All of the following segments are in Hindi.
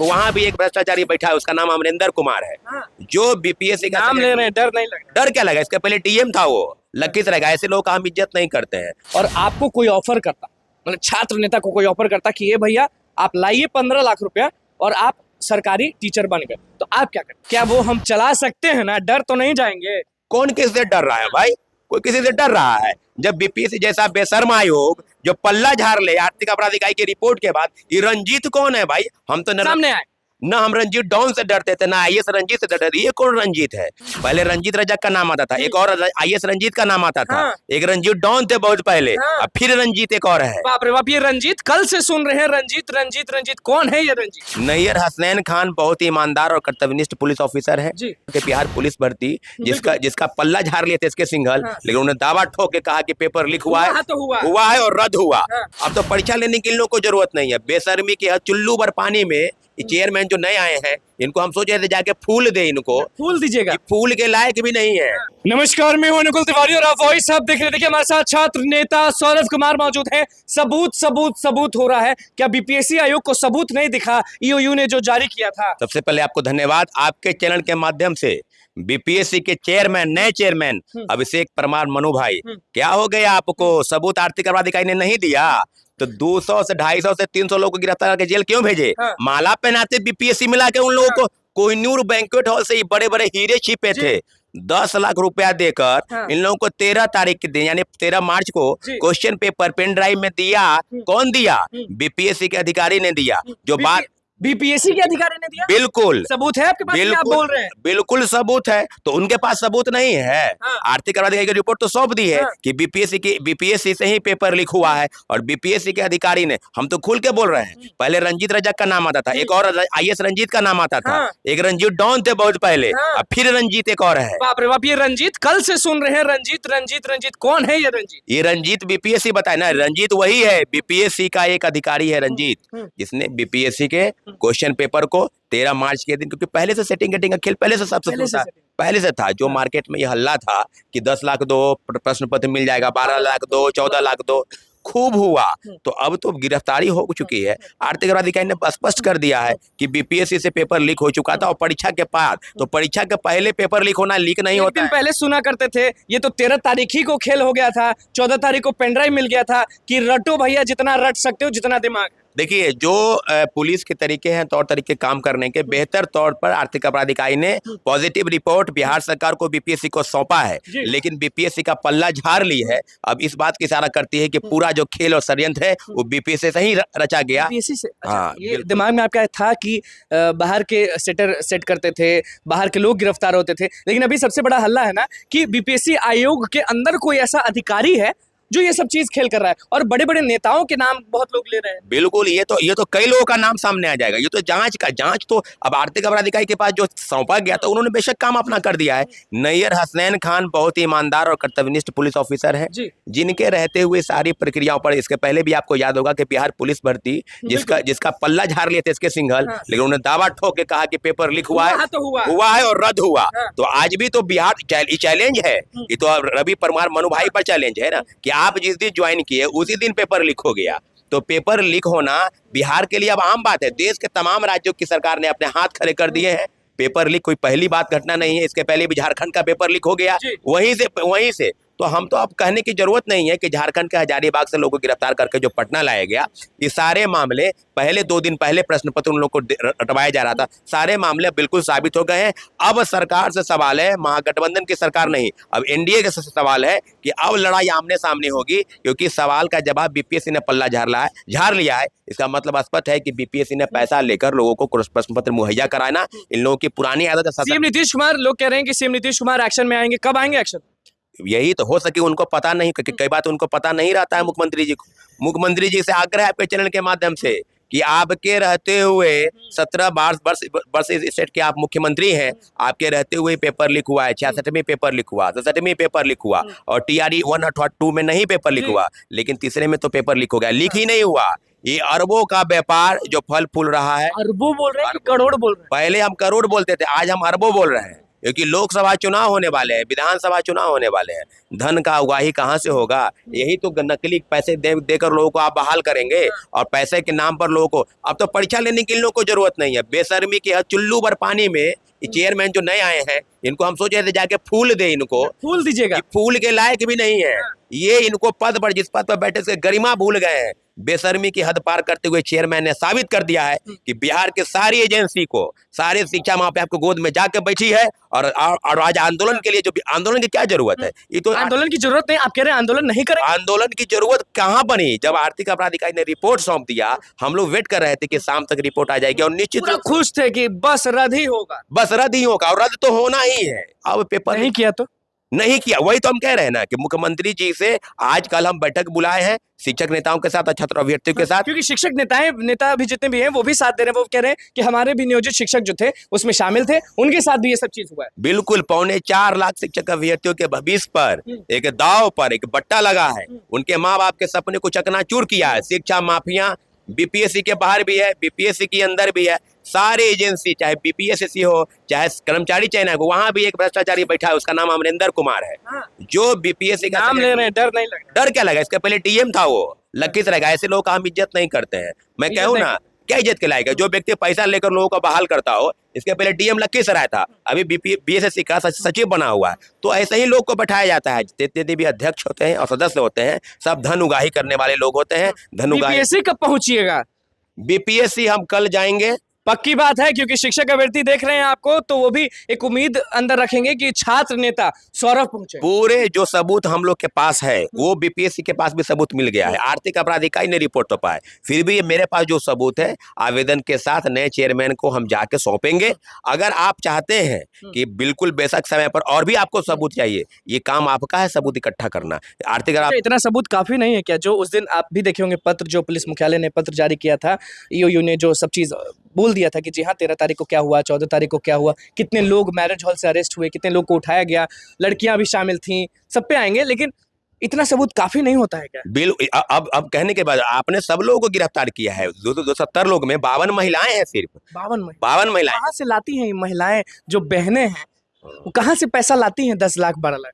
वहाँ भी एक भ्रष्टाचारी बैठा है, उसका नाम अमरिंदर कुमार है। हाँ। जो बीपीएससी का नाम ले रहे हैं, डर नहीं लग रहा। डर क्या लगा, इसके पहले डीएम था वो, लखीसराय का। ऐसे लोग का हम इज्जत नहीं करते हैं। और आपको कोई ऑफर करता, मतलब छात्र नेता को कोई ऑफर करता कि ये भैया आप लाइए 15 लाख रुपया और आप सरकारी टीचर बन गए, तो आप क्या करें? क्या वो हम चला सकते हैं ना? डर तो नहीं जाएंगे? कौन किससे डर रहा है भाई? कोई किसी से डर रहा है? जब बीपीएससी जैसा बेशर्म आयोग जो पल्ला झाड़ ले आर्थिक अपराध इकाई की रिपोर्ट के बाद, ये रंजीत कौन है भाई? हम तो सामने आए। ना हम रंजीत डॉन से डरते थे, ना आईएएस रंजीत से डरते थे। ये कौन रंजीत है? पहले रंजीत रजक का नाम आता था, एक और आईएएस रंजीत का नाम आता था। हाँ। एक रंजीत डॉन थे बहुत पहले। हाँ। अब फिर रंजीत एक और है। बाप रे बाप, ये रंजीत कल से सुन रहे हैं। रंजीत रंजीत रंजीत कौन है ये रंजीत? नैयर हसनैन खान बहुत ही ईमानदार और कर्तव्यनिष्ठ पुलिस ऑफिसर है जी। के बिहार पुलिस भर्ती जिसका पल्ला झाड़ लिए थे इसके सिंघल। हाँ। लेकिन उन्होंने दावा ठोक के कहा कि पेपर लीक हुआ है, तो हुआ है और रद्द हुआ। हाँ। अब तो परीक्षा लेने की इन लोगों को जरूरत नहीं है। बेशर्मी की चुल्लू भर पानी में ये चेयरमैन जो नए आए हैं, इनको हम सोचे थे जाके फूल दे, इनको फूल दीजिएगा। ये फूल के लायक भी नहीं है। नमस्कार, मैं हूं अनुकुल तिवारी और आप वॉइस आप देख रहे थे। देखिए हमारे साथ छात्र नेता सौरभ कुमार मौजूद हैं। सबूत सबूत सबूत हो रहा है। क्या बीपीएससी आयोग को सबूत नहीं दिखा ईओयू ने जो जारी किया था? सबसे पहले आपको धन्यवाद, आपके चैनल के माध्यम से बीपीएससी के चेयरमैन, नए चेयरमैन अभिषेक परमार मनु भाई, क्या हो गया आपको? सबूत आर्थिक अपराध इकाई ने नहीं दिया तो 200 से 250 से 300 लोगों को गिरफ्तार करके जेल क्यों भेजे? हाँ। माला पहनाते बीपीएससी मिला के उन लोगों को। कोहिनूर बैंक्वेट हॉल से बड़े बड़े हीरे छिपे थे। 10 लाख रुपया देकर हाँ। इन लोगों को 13 तारीख के दिन यानी 13 मार्च को क्वेश्चन पेपर पेन ड्राइव में दिया। कौन दिया? बीपीएससी के अधिकारी ने दिया। जो बात बीपीएससी के अधिकारी ने दिया? बिल्कुल सबूत है आपके पास? क्या आप बोल रहे हैं? बिल्कुल सबूत है। तो उनके पास सबूत नहीं है। हाँ। आर्थिक अपराध इकाई की रिपोर्ट तो सौंप दी है हाँ। कि बीपीएससी से ही पेपर लीक हुआ है। और बीपीएससी के अधिकारी ने, हम तो खुल के बोल रहे हैं, पहले रंजीत रजक का नाम आता था, एक और आईएएस रंजीत का नाम आता था। हाँ। एक रंजीत डॉन थे बहुत पहले। हाँ। अब फिर रंजीत एक और है। बाप रे बाप, ये रंजीत कल से सुन रहे हैं। रंजीत रंजीत रंजीत कौन है ये रंजीत? ये रंजीत बीपीएससी बताए ना, रंजीत वही है, बीपीएससी का एक अधिकारी है रंजीत, जिसने बीपीएससी के क्वेश्चन पेपर को 13 मार्च के दिन, क्योंकि पहले से सेटिंग का खेल पहले से पहले से था। जो मार्केट में ये हल्ला था कि 10 लाख दो, प्रश्न पत्र मिल जाएगा, 12 लाख दो, 14 लाख दो, खूब हुआ। तो अब तो गिरफ्तारी हो चुकी है। आर्थिक अपराध इकाई ने स्पष्ट कर दिया है कि बीपीएससी से पेपर लीक हो चुका था और परीक्षा के बाद। तो परीक्षा के पहले पेपर लीक होना लीक नहीं होता दिन पहले सुना करते थे ये तो 13 तारीख ही को खेल हो गया था, 14 तारीख को पेनड्राइव मिल गया था कि रटो भैया जितना रट सकते हो, जितना दिमाग। देखिए, जो पुलिस के तरीके हैं, तौर तरीके काम करने के, बेहतर तौर पर आर्थिक अपराध इकाई ने पॉजिटिव रिपोर्ट बिहार सरकार को, बीपीएससी को सौंपा है। लेकिन बीपीएससी का पल्ला झाड़ ली है। अब इस बात की इशारा करती है कि पूरा जो खेल और षड्यंत्र है वो बीपीएससी से ही रचा गया। बीपीएससी से? हाँ, ये दिमाग में आपका था कि बाहर के सेटर सेट करते थे, बाहर के लोग गिरफ्तार होते थे। लेकिन अभी सबसे बड़ा हल्ला है ना कि बीपीएससी आयोग के अंदर कोई ऐसा अधिकारी है जो ये सब चीज खेल कर रहा है और बड़े बड़े नेताओं के नाम बहुत लोग ले रहे हैं। बिल्कुल, ये तो कई लोगों का नाम सामने आ जाएगा। ये तो जांच तो अब आर्थिक अपराध इकाई के पास जो सौंपा गया था, उन्होंने बेशक काम अपना कर दिया है। नैयर हसनैन खान बहुत ही ईमानदार और कर्तव्यनिष्ठ पुलिस ऑफिसर है, जिनके रहते हुए सारी प्रक्रियाओं पर, इसके पहले भी आपको याद होगा कि बिहार पुलिस भर्ती जिसका पल्ला झाड़ लिए थे इसके सिंघल। लेकिन उन्होंने दावा ठोक के कहा कि पेपर लीक हुआ है और रद्द हुआ। तो आज भी तो बिहार चैलेंज है। ये तो रवि परमार मनु भाई पर चैलेंज है ना कि आप जिस दिन ज्वाइन किए उसी दिन पेपर लीक हो गया। तो पेपर लीक होना बिहार के लिए अब आम बात है। देश के तमाम राज्यों की सरकार ने अपने हाथ खड़े कर दिए हैं। पेपर लीक कोई पहली बात घटना नहीं है। इसके पहले भी झारखंड का पेपर लीक हो गया वहीं से। तो हम तो अब कहने की जरूरत नहीं है कि झारखंड के हजारीबाग से लोगों को गिरफ्तार करके जो पटना लाया गया, ये सारे मामले पहले 2 दिन पहले प्रश्न पत्र उन लोगों को रटवाया जा रहा था, सारे मामले बिल्कुल साबित हो गए हैं। अब सरकार से सवाल है, महागठबंधन की सरकार नहीं, अब एनडीए के सवाल है कि अब लड़ाई आमने सामने होगी। क्योंकि सवाल का जवाब बीपीएससी ने पल्ला झाड़ लिया है। इसका मतलब स्पष्ट है कि बीपीएससी ने पैसा लेकर लोगों को प्रश्न पत्र मुहैया कराना इन लोगों की पुरानी आदत है। सीएम नीतीश कुमार, लोग कह रहे हैं कि सीएम नीतीश कुमार एक्शन में आएंगे, कब आएंगे एक्शन? यही तो हो सके उनको पता नहीं, क्योंकि कई बात उनको पता नहीं रहता है मुख्यमंत्री जी को। मुख्यमंत्री जी से आग्रह है आपके चैनल के माध्यम से कि आपके रहते हुए 17 वर्ष इस स्टेट के आप मुख्यमंत्री हैं, आपके रहते हुए पेपर लीक हुआ है। 66वें पेपर लीक हुआ, 67वें पेपर लीक हुआ और टीआरई 1 अथवा 2 में नहीं पेपर लीक हुआ, लेकिन तीसरे में तो पेपर लीक हो गया। लीक ही नहीं हुआ, ये अरबों का व्यापार जो फल फूल रहा है। अरबों बोल रहे हैं कि करोड़ बोल रहे हैं? पहले हम करोड़ बोलते थे, आज हम अरबों बोल रहे हैं। क्योंकि लोकसभा चुनाव होने वाले हैं, विधानसभा चुनाव होने वाले हैं, धन का उगाही कहाँ से होगा? यही तो नकली पैसे देकर लोगों को आप बहाल करेंगे, और पैसे के नाम पर लोगों को अब तो परीक्षा लेने की इन लोगों को जरूरत नहीं है। बेशर्मी की चुल्लू भर पानी में ये चेयरमैन जो नए आए हैं, इनको हम सोचे थे जाके फूल दे, इनको फूल दीजिएगा। ये फूल के लायक भी नहीं है। ये इनको पद पर, जिस पद पर बैठे से गरिमा भूल गए हैं। बेशर्मी की हद पार करते हुए चेयरमैन ने साबित कर दिया है कि बिहार के सारी एजेंसी को, सारे शिक्षा माफिया आपको गोद में जाकर बैठी है, और आज आंदोलन के लिए जो आंदोलन की क्या जरूरत है? ये तो आंदोलन की जरूरत नहीं, आप कह रहे हैं आंदोलन नहीं करें? आंदोलन की जरूरत कहाँ बनी? जब आर्थिक अपराध इकाई ने रिपोर्ट सौंप दिया, हम लोग वेट कर रहे थे कि शाम तक रिपोर्ट आ जाएगी, और निश्चित पूरा खुश थे कि बस रद्द ही होगा। बस रद्द ही होगा, और रद्द तो होना ही है। अब पेपर नहीं किया तो नहीं किया, वही तो हम कह रहे हैं ना कि मुख्यमंत्री जी से आज कल हम बैठक बुलाए हैं शिक्षक नेताओं के साथ, छात्र अभ्यर्थियों के साथ, क्योंकि शिक्षक नेता भी जितने भी हैं वो भी साथ दे रहे हैं। वो कह रहे हैं कि हमारे भी नियोजित शिक्षक जो थे उसमें शामिल थे, उनके साथ भी ये सब चीज हुआ है। बिल्कुल 4.25 लाख शिक्षक अभ्यर्थियों के भविष्य पर एक दाव पर एक बट्टा लगा है। उनके माँ बाप के सपने को चकनाचूर किया है। शिक्षा माफिया बीपीएससी के बाहर भी है, बीपीएससी के अंदर भी है। सारे एजेंसी, चाहे बीपीएससी हो, चाहे कर्मचारी चयन है, वहां भी एक भ्रष्टाचारी बैठा है, उसका नाम अमरिंदर कुमार है। जो बीपीएससी का नाम ले रहे हैं, डर नहीं लग रहा। डर क्या लगा? इसके पहले डीएम था, वो लखीसराय रहेगा। ऐसे लोग का हम इज्जत नहीं करते हैं। मैं कहूँ ना, क्या इज्जत के लायक है? जो व्यक्ति पैसा लेकर लोगों को बहाल करता हो, इसके पहले डीएम लखीसराय था, अभी बीएसएससी का सचिव बना हुआ है। तो ऐसे ही लोग को बैठाया जाता है। जितने भी अध्यक्ष होते हैं और सदस्य होते हैं, सब धन उगाही करने वाले लोग होते हैं। धन उगाही। बीपीएससी कब पहुंचिएगा? बीपीएससी हम कल जाएंगे। पक्की बात है, क्योंकि शिक्षक अभ्यर्थी देख रहे हैं आपको, तो वो भी एक उम्मीद अंदर रखेंगे कि छात्र नेता सौरभ पहुंचे। पूरे जो सबूत हम लोग के पास है, वो बीपीएससी के पास भी सबूत मिल गया है। आर्थिक अपराध इकाई ने रिपोर्ट तो पाए, फिर भी मेरे पास जो सबूत है, आवेदन के साथ नए चेयरमैन को हम जाके सौंपेंगे। अगर आप चाहते हैं कि बिल्कुल बेशक समय पर और भी आपको सबूत चाहिए, ये काम आपका है, सबूत इकट्ठा करना। आर्थिक इतना सबूत काफी नहीं है क्या? जो उस दिन आप भी देखे होंगे पत्र, जो पुलिस मुख्यालय ने पत्र जारी किया था, ईओयू ने जो सब चीज बोल दिया था कि जी हाँ 13 तारीख को क्या हुआ, 14 तारीख को क्या हुआ, कितने लोग मैरिज हॉल से अरेस्ट हुए, कितने लोग को उठाया गया, लड़कियां भी शामिल थीं, सब पे आएंगे। लेकिन इतना सबूत काफी नहीं होता है क्या? बिल्कुल। अब कहने के बाद आपने सब लोगों को गिरफ्तार किया है। 270 लोग में 52 महिलाएं हैं, सिर्फ 52 महिलाएं। कहाँ से लाती हैं ये महिलाएं? जो बहनें हैं वो कहाँ से पैसा लाती हैं? 10 लाख 12 लाख।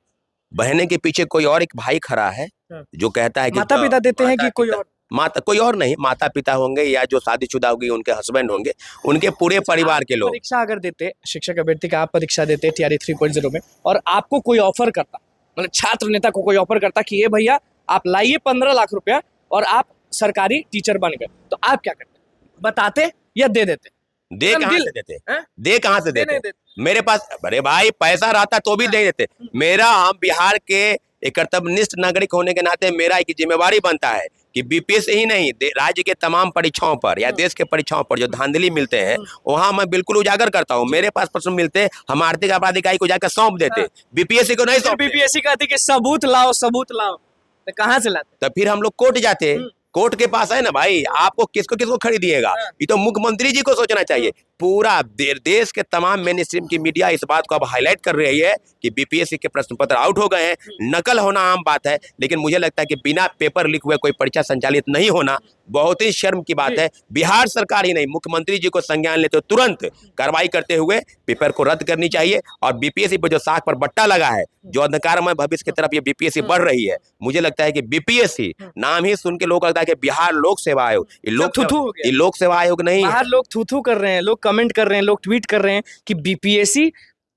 बहने के पीछे कोई और एक भाई खड़ा है जो कहता है कि माता पिता देते हैं कि कोई और? माता कोई और नहीं, माता पिता होंगे या जो शादीशुदा होगी उनके हस्बैंड होंगे, उनके पूरे परिवार के लोग। परीक्षा अगर देते, शिक्षक अभ्यर्थी का आप परीक्षा देते TRE 3.0 में, और आपको कोई ऑफर करता, मतलब छात्र नेता को कोई ऑफर करता कि ये भैया आप लाइए 15 लाख रुपया और आप सरकारी टीचर बन गए, तो आप क्या करते? बताते या दे देते? दे कहाँ से देते? दे कहाँ से देते? मेरे पास, अरे भाई पैसा रहता तो भी दे देते। मेरा, हम बिहार के एक कर्तव्यनिष्ठ नागरिक होने के नाते मेरा एक जिम्मेवारी बनता है कि बीपीएससी ही नहीं, राज्य के तमाम परीक्षाओं पर या देश के परीक्षाओं पर जो धांधली मिलते हैं, वहां मैं बिल्कुल उजागर करता हूं। मेरे पास प्रश्न मिलते, हम आर्थिक अपराध इकाई को जाकर सौंप देते, बीपीएससी को नहीं सौंपते। बीपीएससी कहती कि सबूत लाओ, सबूत लाओ, तो कहाँ से लाते? तो फिर हम लोग कोर्ट जाते। कोर्ट के पास है ना भाई, आपको किसको खरीदिएगा? ये तो मुख्यमंत्री जी को सोचना चाहिए। पूरा देश के तमाम मेन स्ट्रीम की मीडिया इस बात को अब हाईलाइट कर रही है कि बीपीएससी के प्रश्न पत्र आउट हो गए हैं। नकल होना आम बात है, लेकिन मुझे लगता है कि बिना पेपर लीक हुए कोई परीक्षा संचालित नहीं होना बहुत ही शर्म की बात है। बिहार सरकार ही नहीं, मुख्यमंत्री जी को संज्ञान लेते हुए तुरंत कार्रवाई करते हुए पेपर को रद्द करनी चाहिए। और बीपीएससी पर जो साख पर बट्टा लगा है, जो अंधकारमय भविष्य की तरफ ये बीपीएससी बढ़ रही है, मुझे लगता है कि बीपीएससी नाम ही सुन के लोग लगता है कि बिहार लोक सेवा आयोग, ये लोक सेवा आयोग नहीं। बाहर लोग थू कर रहे हैं, लोग कमेंट कर रहे हैं, लोग ट्वीट कर रहे हैं कि बीपीएससी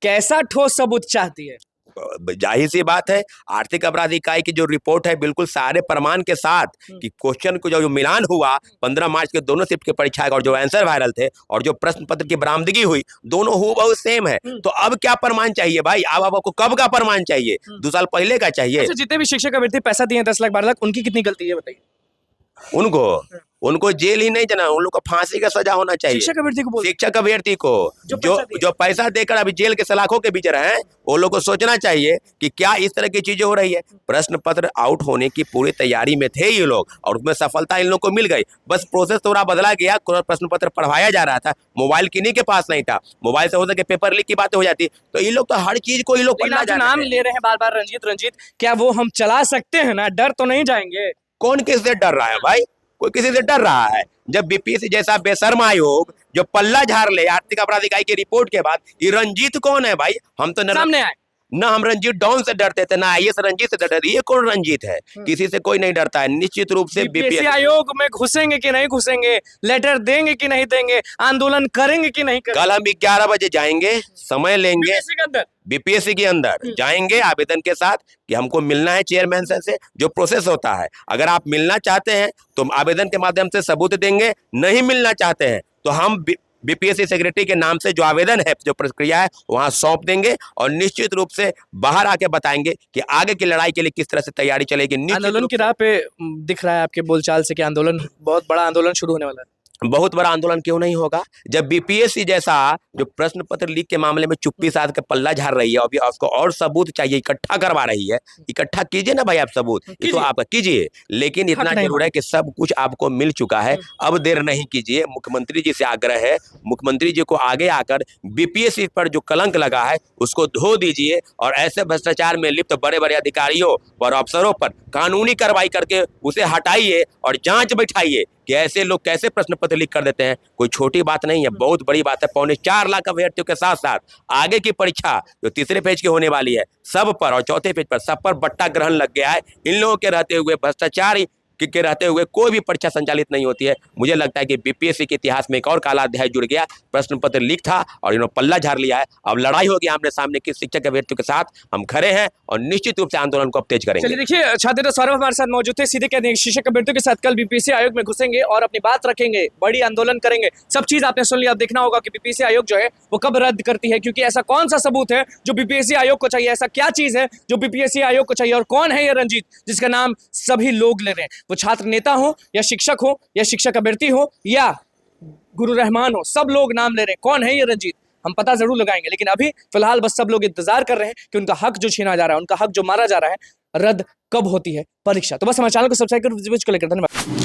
कैसा ठोस सबूत चाहती है। जाहिर सी बात है, आर्थिक अपराध इकाई की जो रिपोर्ट है बिल्कुल सारे प्रमाण के साथ कि क्वेश्चन को जो मिलान हुआ 15 मार्च के दोनों शिफ्ट के परीक्षा और जो आंसर वायरल थे और जो प्रश्न पत्र की बरामदगी हुई, दोनों हूबहू सेम है। तो अब क्या प्रमाण चाहिए भाई? अब आपको कब का प्रमाण चाहिए? 2 साल पहले का चाहिए। अच्छा, जितने भी शिक्षक अभ्यर्थी पैसा दिए 10 लाख 12 लाख, उनकी कितनी गलती है बताइए? उनको जेल ही नहीं जाना, उन लोग को फांसी का सजा होना चाहिए। शिक्षक अभ्यर्थी को जो पैसा देकर अभी जेल के सलाखों के बीच रहे हैं, वो लोग को सोचना चाहिए कि क्या इस तरह की चीजें हो रही है। प्रश्न पत्र आउट होने की पूरी तैयारी में थे ये लोग, और उसमें सफलता इन लोग को मिल गई। बस प्रोसेस थोड़ा बदला गया, प्रश्न पत्र पढ़वाया जा रहा था, मोबाइल किन्हीं के पास नहीं था। मोबाइल से हो सके पेपर लीक की बातें हो जाती, तो ये लोग तो हर चीज को ये लोग नाम ले रहे हैं बार बार, रंजीत, क्या वो हम चला सकते हैं ना? डर तो नहीं जाएंगे? कौन किससे डर रहा है भाई? कोई किसी से डर रहा है? जब बीपीएससी जैसा बेशर्म आयोग जो पल्ला झाड़ ले आर्थिक अपराध इकाई की रिपोर्ट के बाद, ये रंजीत कौन है भाई? हम तो सामने आए। ना हम रंजीत डॉन से डरते थे, ना आईएएस रंजीत से डरते थे। ये कौन रंजीत है? किसी से कोई नहीं डरता है। निश्चित रूप से बीपीएससी आयोग में घुसेंगे कि नहीं घुसेंगे, लेटर देंगे कि नहीं देंगे, आंदोलन करेंगे कि नहीं करेंगे? कल हम 11 बजे जाएंगे, समय लेंगे, बीपीएससी के अंदर बीपीएससी के अंदर जाएंगे आवेदन के साथ कि हमको मिलना है चेयरमैन से। जो प्रोसेस होता है, अगर आप मिलना चाहते हैं तो आवेदन के माध्यम से सबूत देंगे, नहीं मिलना चाहते हैं तो हम बीपीएससी सेक्रेटरी के नाम से जो आवेदन है, जो प्रक्रिया है, वहां सौंप देंगे और निश्चित रूप से बाहर आके बताएंगे कि आगे की लड़ाई के लिए किस तरह से तैयारी चलेगी। आंदोलन की राह पे दिख रहा है आपके बोलचाल से कि आंदोलन, बहुत बड़ा आंदोलन शुरू होने वाला है। बहुत बड़ा आंदोलन क्यों नहीं होगा? जब बीपीएससी जैसा जो प्रश्न पत्र लीक के मामले में चुप्पी साध के पल्ला झाड़ रही है, अभी उसको और सबूत चाहिए, इकट्ठा करवा रही है। इकट्ठा कीजिए ना भाई, आप सबूत ये तो आप कीजिए, लेकिन इतना जरूर है कि सब कुछ आपको मिल चुका है। अब देर नहीं कीजिए। मुख्यमंत्री जी से आग्रह है, मुख्यमंत्री जी को आगे आकर बीपीएससी पर जो कलंक लगा है उसको धो दीजिए और ऐसे भ्रष्टाचार में लिप्त बड़े बड़े अधिकारियों और अफसरों पर कानूनी कार्रवाई करके उसे हटाइए और जांच बैठाइए कि ऐसे लोग कैसे प्रश्न पत्र लीक कर देते हैं। कोई छोटी बात नहीं है, बहुत बड़ी बात है। 4.25 लाख अभ्यर्थियों के साथ साथ आगे की परीक्षा जो तीसरे पेज की होने वाली है, सब पर और चौथे पेज पर सब पर बट्टा ग्रहण लग गया है। इन लोगों के रहते हुए, भ्रष्टाचारी के रहते हुए कोई भी परीक्षा संचालित नहीं होती है। मुझे लगता है कि बीपीएससी के इतिहास में एक और काला अध्याय जुड़ गया। प्रश्न पत्र लीक था और इन्होंने पल्ला झाड़ लिया है। अब लड़ाई होगी आमने सामने की। शिक्षक अभ्यर्थियों के साथ हम खड़े हैं और निश्चित रूप से आंदोलन को अब तेज करेंगे। चलिए देखिए, छात्र सौरभ हमारे साथ मौजूद थे। सीधे कहते हैं शिक्षक अभ्यर्थियों के साथ कल बीपीएससी आयोग में घुसेंगे और अपनी बात रखेंगे, बड़ी आंदोलन करेंगे। सब चीज आपने सुन लिया। अब देखना होगा कि बीपीएससी आयोग जो है वो कब रद्द करती है, क्योंकि ऐसा कौन सा सबूत है जो बीपीएससी आयोग को चाहिए, ऐसा क्या चीज है जो बीपीएससी आयोग को चाहिए, और कौन है ये रंजीत जिसका नाम सभी लोग ले रहे हैं? वो छात्र नेता हो या शिक्षक हो या शिक्षक अभ्यर्थी हो या गुरु रहमान हो, सब लोग नाम ले रहे हैं। कौन है ये रंजीत, हम पता जरूर लगाएंगे। लेकिन अभी फिलहाल बस सब लोग इंतजार कर रहे हैं कि उनका हक जो छीना जा रहा है, उनका हक जो मारा जा रहा है, रद्द कब होती है परीक्षा। तो बस हमारे चैनल को सब्सक्राइब कर लेकर धन्यवाद।